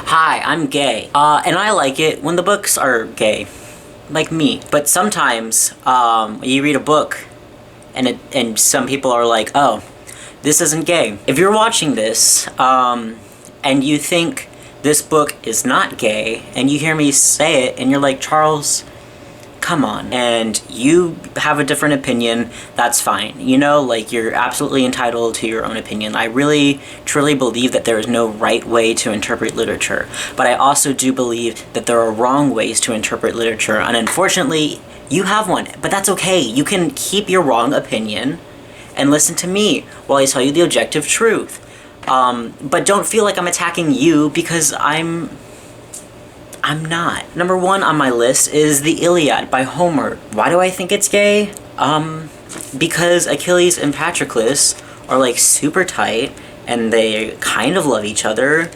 Hi, I'm gay. And I like it when the books are gay. Like me. But sometimes, you read a book and some people are like, oh, this isn't gay. If you're watching this, and you think this book is not gay, and you hear me say it, and you're like, Charles, come on, and you have a different opinion, that's fine. You know, like, you're absolutely entitled to your own opinion. I really, truly believe that there is no right way to interpret literature, but I also do believe that there are wrong ways to interpret literature, and unfortunately, you have one, but that's okay. You can keep your wrong opinion and listen to me while I tell you the objective truth. But don't feel like I'm attacking you, because I'm not. Number one on my list is the Iliad by Homer. Why do I think it's gay? Because Achilles and Patroclus are like super tight and they kind of love each other.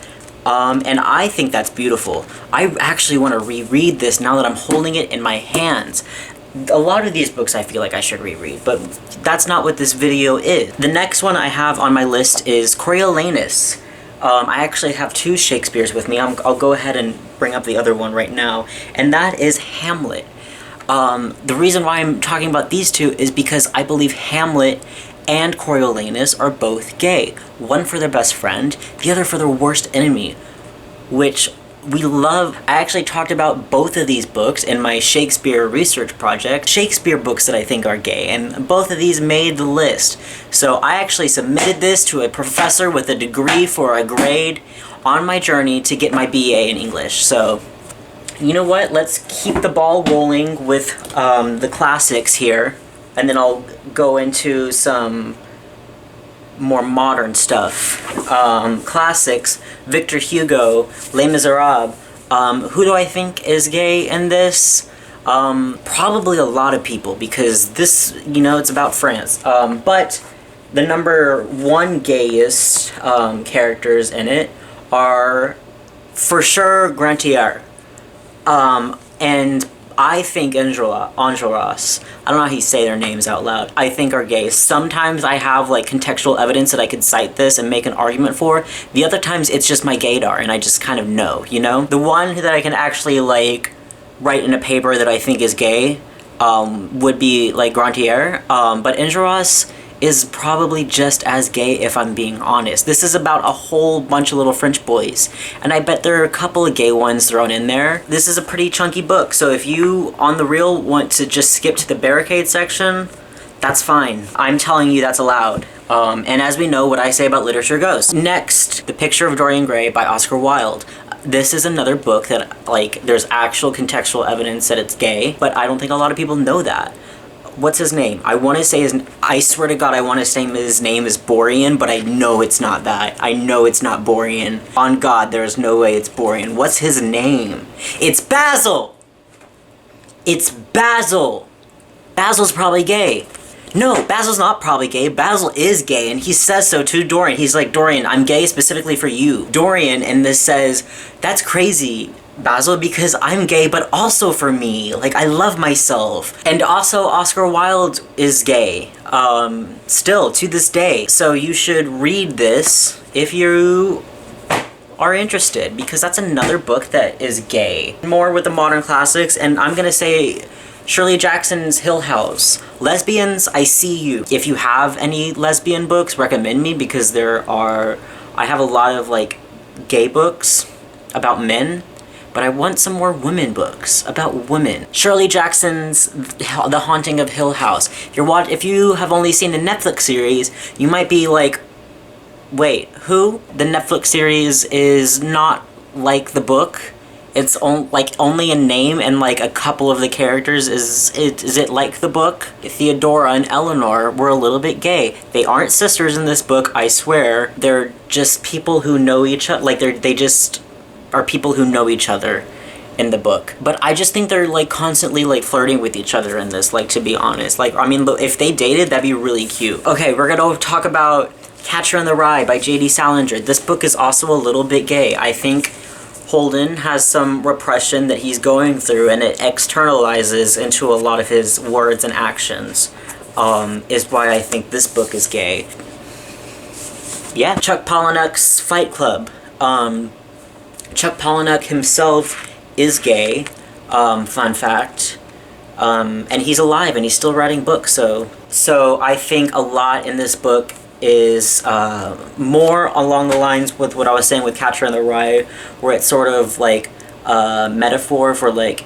And I think that's beautiful. I actually want to reread this now that I'm holding it in my hands. A lot of these books I feel like I should reread, but that's not what this video is. The next one I have on my list is Coriolanus. I actually have two Shakespeares with me. I'll go ahead and bring up the other one right now, and that is Hamlet. The reason why I'm talking about these two is because I believe Hamlet and Coriolanus are both gay. One for their best friend, the other for their worst enemy, which we love. I actually talked about both of these books in my Shakespeare research project, Shakespeare books that I think are gay, and both of these made the list. So I actually submitted this to a professor with a degree for a grade on my journey to get my BA in English. So, you know what? Let's keep the ball rolling with the classics here, and then I'll go into some more modern stuff. Classics, Victor Hugo, Les Miserables. Who do I think is gay in this? Probably a lot of people, because this, you know, it's about France. But the number one gayest characters in it are for sure Grantier. And I think Enjolras, I don't know how you say their names out loud, I think are gay. Sometimes I have like contextual evidence that I could cite this and make an argument for. The other times it's just my gaydar and I just kind of know, you know? The one that I can actually like write in a paper that I think is gay would be like Grantier, but Enjolras is probably just as gay, if I'm being honest. This is about a whole bunch of little French boys, and I bet there are a couple of gay ones thrown in there. This is a pretty chunky book, so if you, on the real, want to just skip to the barricade section, that's fine. I'm telling you that's allowed. And as we know, what I say about literature goes. Next, The Picture of Dorian Gray by Oscar Wilde. This is another book that, like, there's actual contextual evidence that it's gay, but I don't think a lot of people know that. What's his name? I want to say I swear to God, I want to say his name is Borean, but I know it's not that. I know it's not Borean. On God, there's no way it's Borean. What's his name? It's Basil! It's Basil! Basil's probably gay. No, Basil's not probably gay. Basil is gay, and he says so to Dorian. He's like, Dorian, I'm gay specifically for you. Dorian in this says, that's crazy, Basil, because I'm gay, but also for me. Like, I love myself. And also, Oscar Wilde is gay. Still, to this day. So you should read this if you are interested, because that's another book that is gay. More with the modern classics, and I'm gonna say Shirley Jackson's Hill House. Lesbians, I see you. If you have any lesbian books, recommend me, because I have a lot of, like, gay books about men, but I want some more women books about women. Shirley Jackson's The Haunting of Hill House. If you have only seen the Netflix series, you might be like, wait, who? The Netflix series is not like the book. It's only a name, and like a couple of the characters is it like the book? Theodora and Eleanor were a little bit gay. They aren't sisters in this book, I swear. They're just people who know each other. Like they just are people who know each other in the book. But I just think they're like constantly like flirting with each other in this, like, to be honest. Like, I mean, if they dated, that'd be really cute. Okay, we're gonna talk about Catcher in the Rye by J.D. Salinger. This book is also a little bit gay. I think Holden has some repression that he's going through, and it externalizes into a lot of his words and actions, is why I think this book is gay. Yeah. Chuck Palahniuk's Fight Club. Chuck Palahniuk himself is gay, fun fact. And he's alive and he's still writing books, so I think a lot in this book is more along the lines with what I was saying with Catcher in the Rye, where it's sort of like a metaphor for like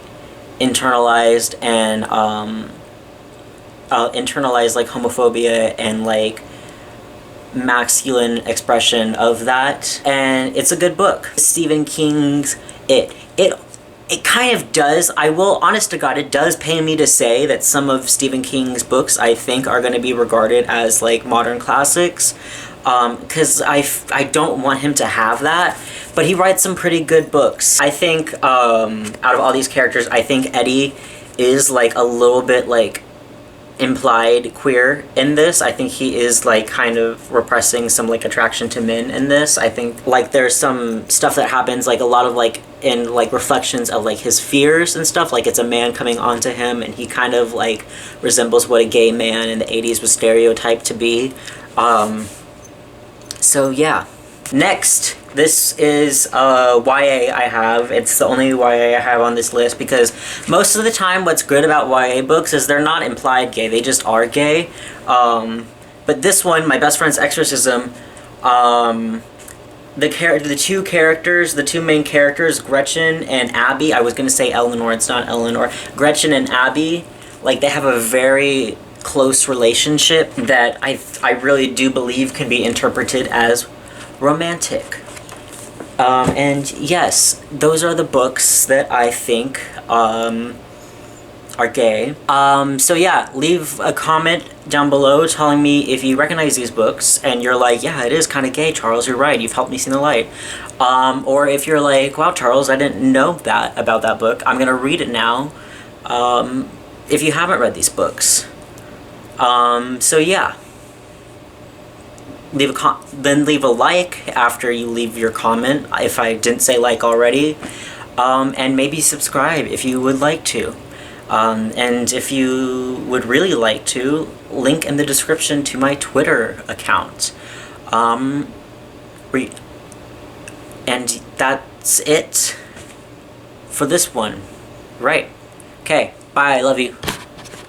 internalized and internalized like homophobia and like masculine expression of that. And it's a good book. Stephen King's it kind of does, I will, honest to God, it does pain me to say that some of Stephen King's books I think are going to be regarded as like modern classics, because I don't want him to have that, but he writes some pretty good books. I think out of all these characters, I think Eddie is like a little bit like implied queer in this. I think he is like kind of repressing some like attraction to men in this. I think like there's some stuff that happens, like a lot of like in like reflections of like his fears and stuff, like it's a man coming onto him and he kind of like resembles what a gay man in the 80s was stereotyped to be. So yeah. Next, this is YA I have. It's the only YA I have on this list because most of the time what's good about YA books is they're not implied gay, they just are gay. But this one, My Best Friend's Exorcism, the two main characters, Gretchen and Abby, I was going to say Eleanor, it's not Eleanor, Gretchen and Abby, like they have a very close relationship that I really do believe can be interpreted as romantic. And yes, those are the books that I think are gay. So yeah, leave a comment down below telling me if you recognize these books and you're like, yeah, it is kind of gay, Charles, you're right, you've helped me see the light. Or if you're like, wow, Charles, I didn't know that about that book, I'm gonna read it now, if you haven't read these books. So yeah. Then leave a like after you leave your comment, if I didn't say like already, and maybe subscribe if you would like to. And if you would really like to, link in the description to my Twitter account. And that's it for this one. Right. Okay, bye, love you.